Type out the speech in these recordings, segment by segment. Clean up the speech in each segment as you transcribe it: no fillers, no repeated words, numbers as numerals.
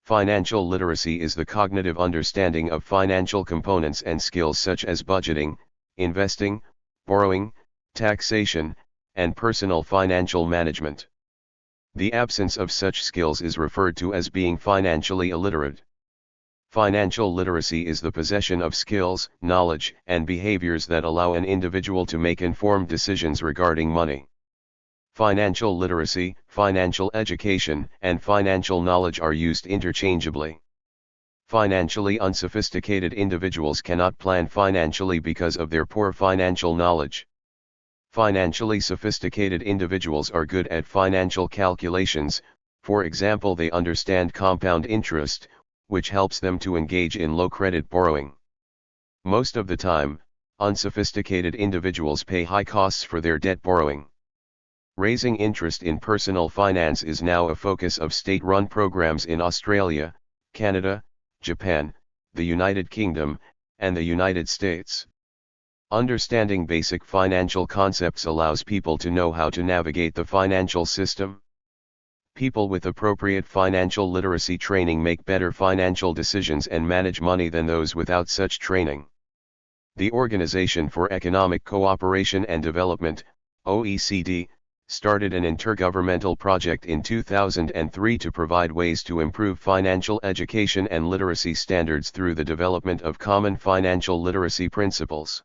Financial literacy is the cognitive understanding of financial components and skills such as budgeting, investing, borrowing, taxation, and personal financial management. The absence of such skills is referred to as being financially illiterate. Financial literacy is the possession of skills, knowledge, and behaviors that allow an individual to make informed decisions regarding money. Financial literacy, financial education, and financial knowledge are used interchangeably. Financially unsophisticated individuals cannot plan financially because of their poor financial knowledge. Financially sophisticated individuals are good at financial calculations. For example, they understand compound interest, which helps them to engage in low credit borrowing. Most of the time, unsophisticated individuals pay high costs for their debt borrowing. Raising interest in personal finance is now a focus of state-run programs in Australia, Canada, Japan, the United Kingdom, and the United States. Understanding basic financial concepts allows people to know how to navigate the financial system. People with appropriate financial literacy training make better financial decisions and manage money than those without such training. The Organization for Economic Cooperation and Development, OECD, started an intergovernmental project in 2003 to provide ways to improve financial education and literacy standards through the development of common financial literacy principles.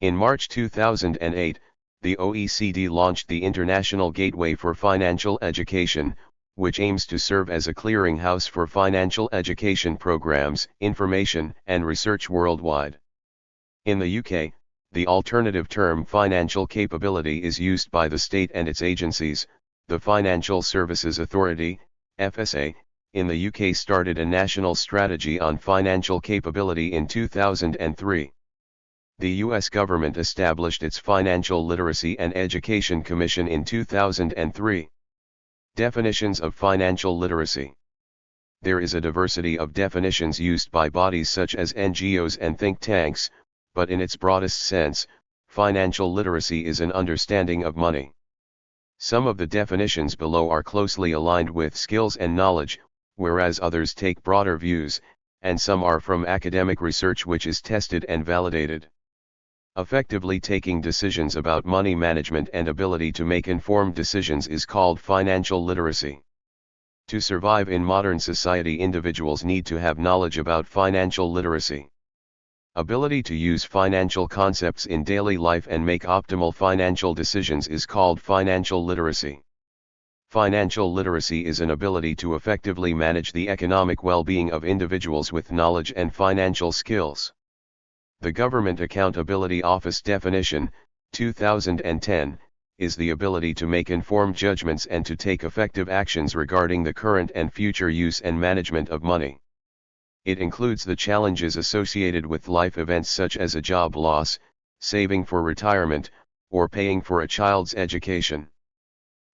In March 2008, the OECD launched the International Gateway for Financial Education, which aims to serve as a clearinghouse for financial education programs, information, and research worldwide. In the UK, the alternative term financial capability is used by the state and its agencies. The Financial Services Authority, FSA, in the UK started a national strategy on financial capability in 2003. The US government established its Financial Literacy and Education Commission in 2003. Definitions of financial literacy. There is a diversity of definitions used by bodies such as NGOs and think tanks, but in its broadest sense, financial literacy is an understanding of money. Some of the definitions below are closely aligned with skills and knowledge, whereas others take broader views, and some are from academic research which is tested and validated. Effectively taking decisions about money management and ability to make informed decisions is called financial literacy. To survive in modern society, individuals need to have knowledge about financial literacy. Ability to use financial concepts in daily life and make optimal financial decisions is called financial literacy. Financial literacy is an ability to effectively manage the economic well-being of individuals with knowledge and financial skills. The Government Accountability Office definition, 2010, is the ability to make informed judgments and to take effective actions regarding the current and future use and management of money. It includes the challenges associated with life events such as a job loss, saving for retirement, or paying for a child's education.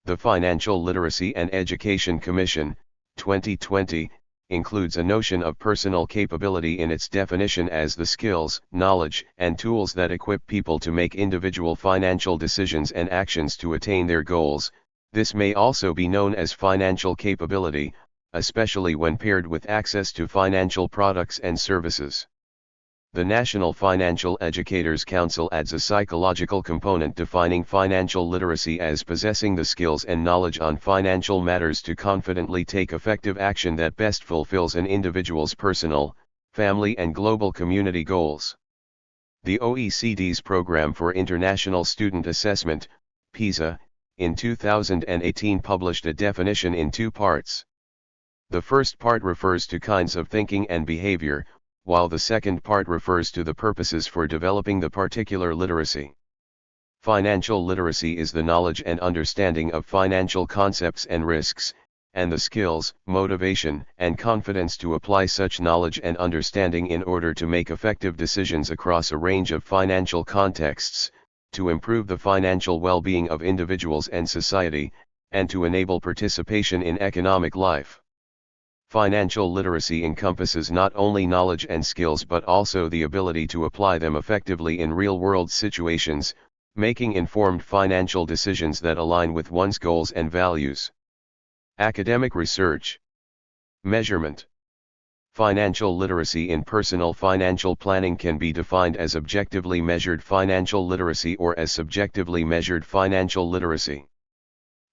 The Financial Literacy and Education Commission, 2020, includes a notion of personal capability in its definition as the skills, knowledge, and tools that equip people to make individual financial decisions and actions to attain their goals. This may also be known as financial capability, especially when paired with access to financial products and services. The National Financial Educators Council adds a psychological component defining financial literacy as possessing the skills and knowledge on financial matters to confidently take effective action that best fulfills an individual's personal, family, and global community goals. The OECD's Program for International Student Assessment, PISA, in 2018 published a definition in two parts. The first part refers to kinds of thinking and behavior, while the second part refers to the purposes for developing the particular literacy. Financial literacy is the knowledge and understanding of financial concepts and risks, and the skills, motivation, and confidence to apply such knowledge and understanding in order to make effective decisions across a range of financial contexts, to improve the financial well-being of individuals and society, and to enable participation in economic life. Financial literacy encompasses not only knowledge and skills but also the ability to apply them effectively in real-world situations, making informed financial decisions that align with one's goals and values. Academic research. Measurement. Financial literacy in personal financial planning can be defined as objectively measured financial literacy or as subjectively measured financial literacy.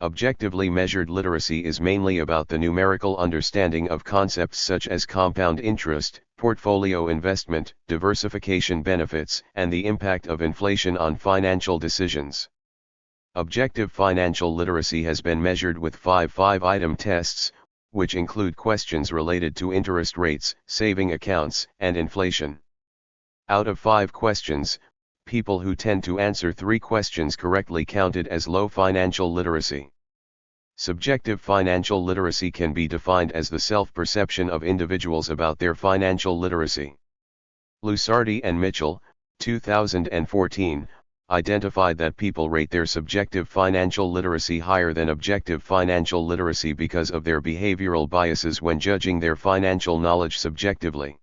Objectively measured literacy is mainly about the numerical understanding of concepts such as compound interest, portfolio investment, diversification benefits, and the impact of inflation on financial decisions. Objective financial literacy has been measured with 5 item tests, which include questions related to interest rates, saving accounts, and inflation. Out of 5 questions, people who tend to answer 3 questions correctly counted as low financial literacy. Subjective financial literacy can be defined as the self-perception of individuals about their financial literacy. Lusardi and Mitchell, 2014, identified that people rate their subjective financial literacy higher than objective financial literacy because of their behavioral biases when judging their financial knowledge subjectively.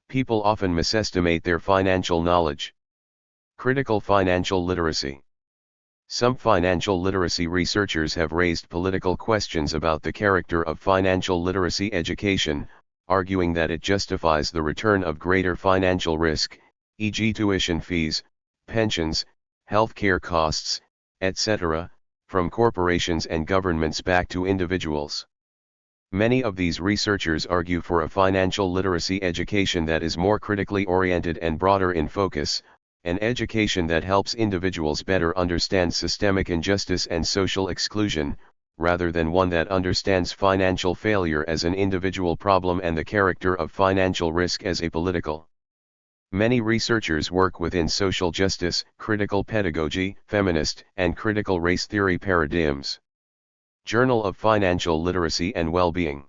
People often misestimate their financial knowledge. Critical financial literacy. Some financial literacy researchers have raised political questions about the character of financial literacy education, arguing that it justifies the return of greater financial risk, e.g. tuition fees, pensions, healthcare costs, etc., from corporations and governments back to individuals. Many of these researchers argue for a financial literacy education that is more critically oriented and broader in focus, an education that helps individuals better understand systemic injustice and social exclusion, rather than one that understands financial failure as an individual problem and the character of financial risk as a political. Many researchers work within social justice, critical pedagogy, feminist, and critical race theory paradigms. Journal of Financial Literacy and Well-Being.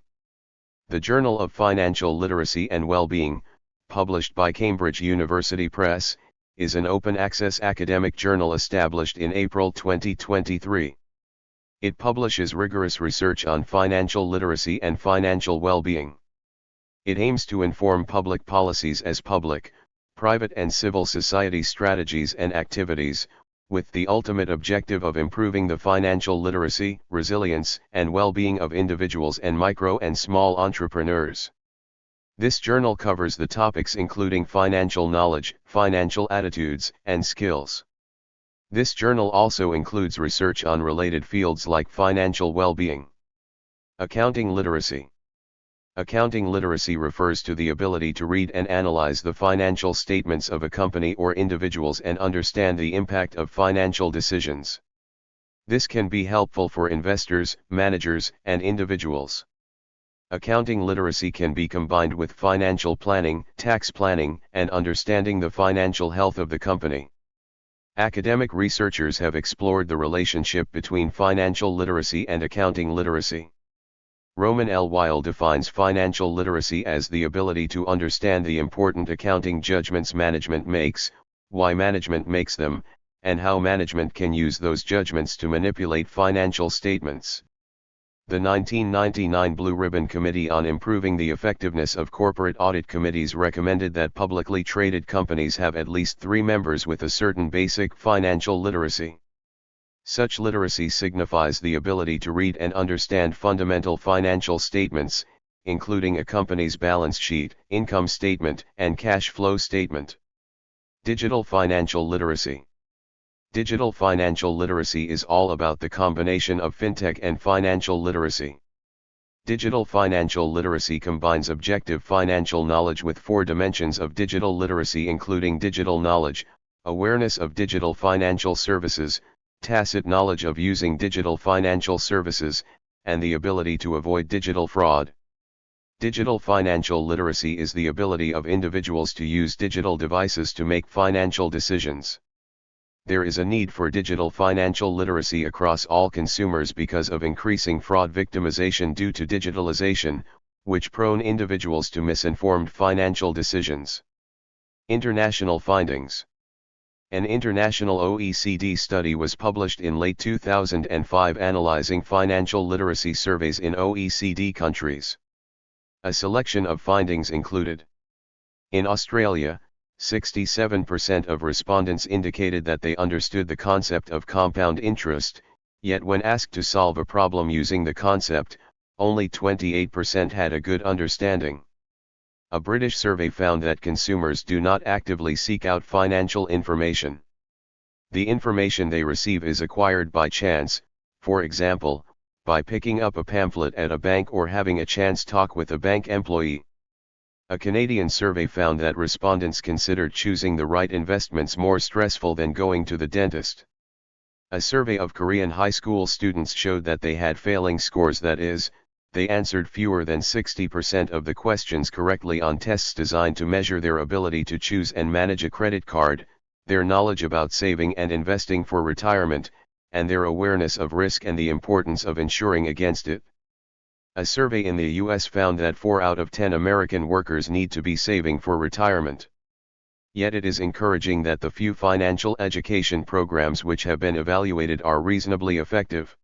The Journal of Financial Literacy and Well-Being, published by Cambridge University Press, is an open-access academic journal established in April 2023. It publishes rigorous research on financial literacy and financial well-being. It aims to inform public policies as public, private and civil society strategies and activities, with the ultimate objective of improving the financial literacy, resilience, and well-being of individuals and micro and small entrepreneurs. This journal covers the topics including financial knowledge, financial attitudes, and skills. This journal also includes research on related fields like financial well-being. Accounting literacy. Accounting literacy refers to the ability to read and analyze the financial statements of a company or individuals and understand the impact of financial decisions. This can be helpful for investors, managers, and individuals. Accounting literacy can be combined with financial planning, tax planning, and understanding the financial health of the company. Academic researchers have explored the relationship between financial literacy and accounting literacy. Roman L. Weil defines financial literacy as the ability to understand the important accounting judgments management makes, why management makes them, and how management can use those judgments to manipulate financial statements. The 1999 Blue Ribbon Committee on Improving the Effectiveness of Corporate Audit Committees recommended that publicly traded companies have at least 3 members with a certain basic financial literacy. Such literacy signifies the ability to read and understand fundamental financial statements, including a company's balance sheet, income statement, and cash flow statement. Digital financial literacy. Digital financial literacy is all about the combination of fintech and financial literacy. Digital financial literacy combines objective financial knowledge with 4 dimensions of digital literacy including digital knowledge, awareness of digital financial services, tacit knowledge of using digital financial services, and the ability to avoid digital fraud. Digital financial literacy is the ability of individuals to use digital devices to make financial decisions. There is a need for digital financial literacy across all consumers because of increasing fraud victimization due to digitalization, which prone individuals to misinformed financial decisions. International findings. An international OECD study was published in late 2005 analyzing financial literacy surveys in OECD countries. A selection of findings included: in Australia, 67% of respondents indicated that they understood the concept of compound interest, yet when asked to solve a problem using the concept, only 28% had a good understanding. A British survey found that consumers do not actively seek out financial information. The information they receive is acquired by chance, for example, by picking up a pamphlet at a bank or having a chance talk with a bank employee. A Canadian survey found that respondents considered choosing the right investments more stressful than going to the dentist. A survey of Korean high school students showed that they had failing scores, that is, they answered fewer than 60% of the questions correctly on tests designed to measure their ability to choose and manage a credit card, their knowledge about saving and investing for retirement, and their awareness of risk and the importance of insuring against it. A survey in the US found that 4 out of 10 American workers need to be saving for retirement. Yet it is encouraging that the few financial education programs which have been evaluated are reasonably effective.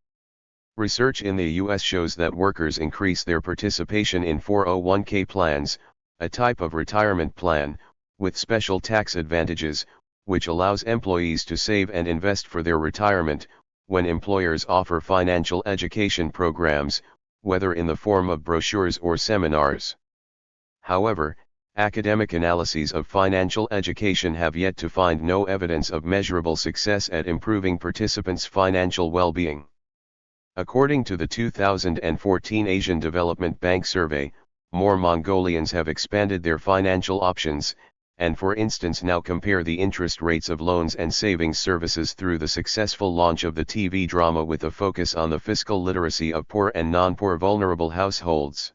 Research in the US shows that workers increase their participation in 401k plans, a type of retirement plan, with special tax advantages, which allows employees to save and invest for their retirement, when employers offer financial education programs, whether in the form of brochures or seminars. However, academic analyses of financial education have yet to find no evidence of measurable success at improving participants' financial well-being. According to the 2014 Asian Development Bank survey, more Mongolians have expanded their financial options, and for instance now compare the interest rates of loans and savings services through the successful launch of the TV drama with a focus on the fiscal literacy of poor and non-poor vulnerable households.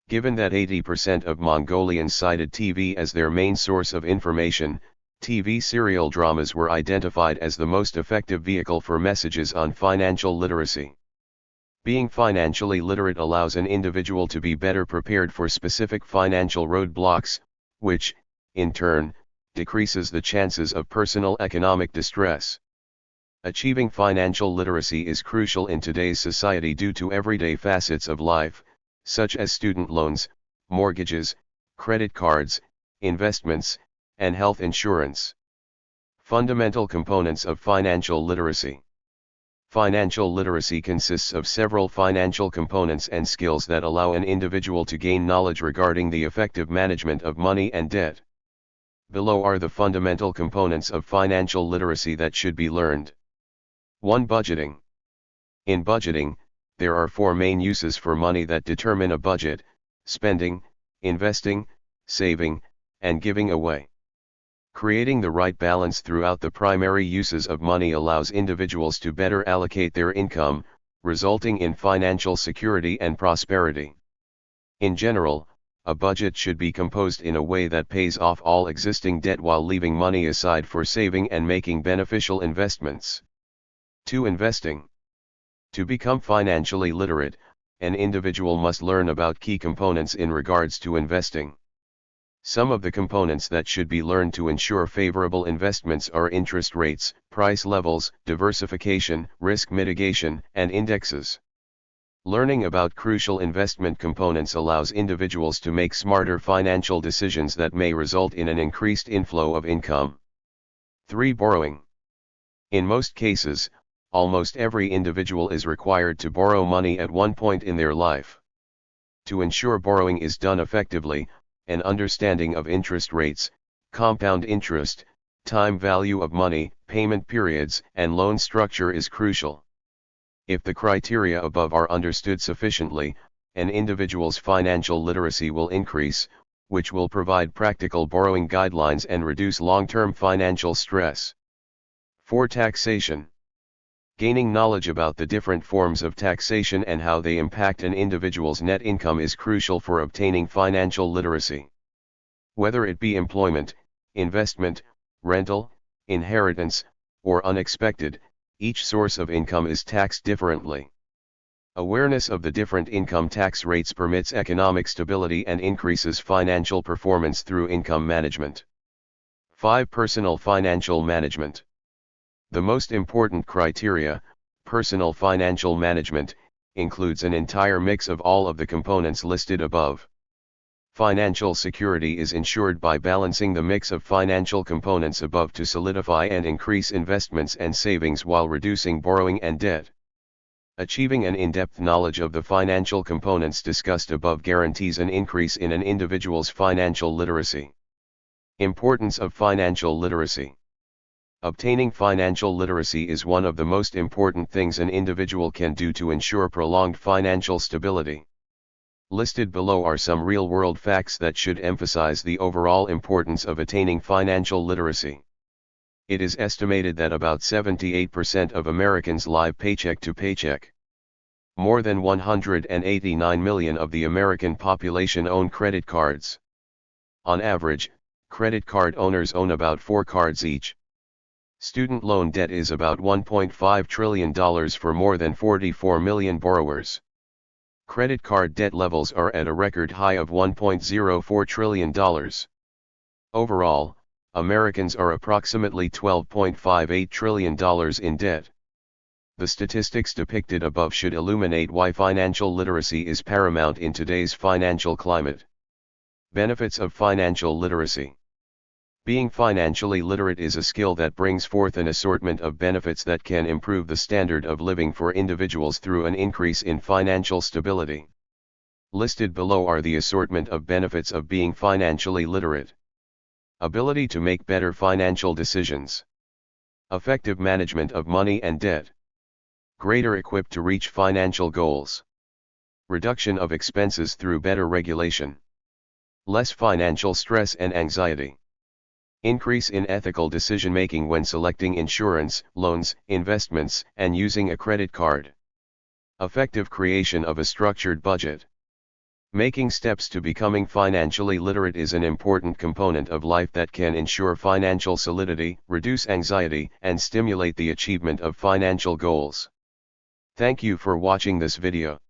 Given that 80% of Mongolians cited TV as their main source of information, TV serial dramas were identified as the most effective vehicle for messages on financial literacy. Being financially literate allows an individual to be better prepared for specific financial roadblocks, which, in turn, decreases the chances of personal economic distress. Achieving financial literacy is crucial in today's society due to everyday facets of life, such as student loans, mortgages, credit cards, investments, and health insurance. Fundamental components of financial literacy. Financial literacy consists of several financial components and skills that allow an individual to gain knowledge regarding the effective management of money and debt. Below are the fundamental components of financial literacy that should be learned. 1. Budgeting. In budgeting, there are 4 main uses for money that determine a budget: spending, investing, saving, and giving away. Creating the right balance throughout the primary uses of money allows individuals to better allocate their income, resulting in financial security and prosperity. In general, a budget should be composed in a way that pays off all existing debt while leaving money aside for saving and making beneficial investments. 2. Investing. To become financially literate, an individual must learn about key components in regards to investing. Some of the components that should be learned to ensure favorable investments are interest rates, price levels, diversification, risk mitigation, and indexes. Learning about crucial investment components allows individuals to make smarter financial decisions that may result in an increased inflow of income. 3. Borrowing. In most cases, almost every individual is required to borrow money at one point in their life. To ensure borrowing is done effectively, an understanding of interest rates, compound interest, time value of money, payment periods, and loan structure is crucial. If the criteria above are understood sufficiently, an individual's financial literacy will increase, which will provide practical borrowing guidelines and reduce long-term financial stress. 4. Taxation. Gaining knowledge about the different forms of taxation and how they impact an individual's net income is crucial for obtaining financial literacy. Whether it be employment, investment, rental, inheritance, or unexpected, each source of income is taxed differently. Awareness of the different income tax rates permits economic stability and increases financial performance through income management. 5. Personal financial management. The most important criteria, personal financial management, includes an entire mix of all of the components listed above. Financial security is ensured by balancing the mix of financial components above to solidify and increase investments and savings while reducing borrowing and debt. Achieving an in-depth knowledge of the financial components discussed above guarantees an increase in an individual's financial literacy. Importance of financial literacy. Obtaining financial literacy is one of the most important things an individual can do to ensure prolonged financial stability. Listed below are some real-world facts that should emphasize the overall importance of attaining financial literacy. It is estimated that about 78% of Americans live paycheck to paycheck. More than 189 million of the American population own credit cards. On average, credit card owners own about 4 cards each. Student loan debt is about $1.5 trillion for more than 44 million borrowers. Credit card debt levels are at a record high of $1.04 trillion. Overall, Americans are approximately $12.58 trillion in debt. The statistics depicted above should illuminate why financial literacy is paramount in today's financial climate. Benefits of financial literacy. Being financially literate is a skill that brings forth an assortment of benefits that can improve the standard of living for individuals through an increase in financial stability. Listed below are the assortment of benefits of being financially literate. Ability to make better financial decisions. Effective management of money and debt. Greater equipped to reach financial goals. Reduction of expenses through better regulation. Less financial stress and anxiety. Increase in ethical decision-making when selecting insurance, loans, investments, and using a credit card. Effective creation of a structured budget. Making steps to becoming financially literate is an important component of life that can ensure financial solidity, reduce anxiety, and stimulate the achievement of financial goals. Thank you for watching this video.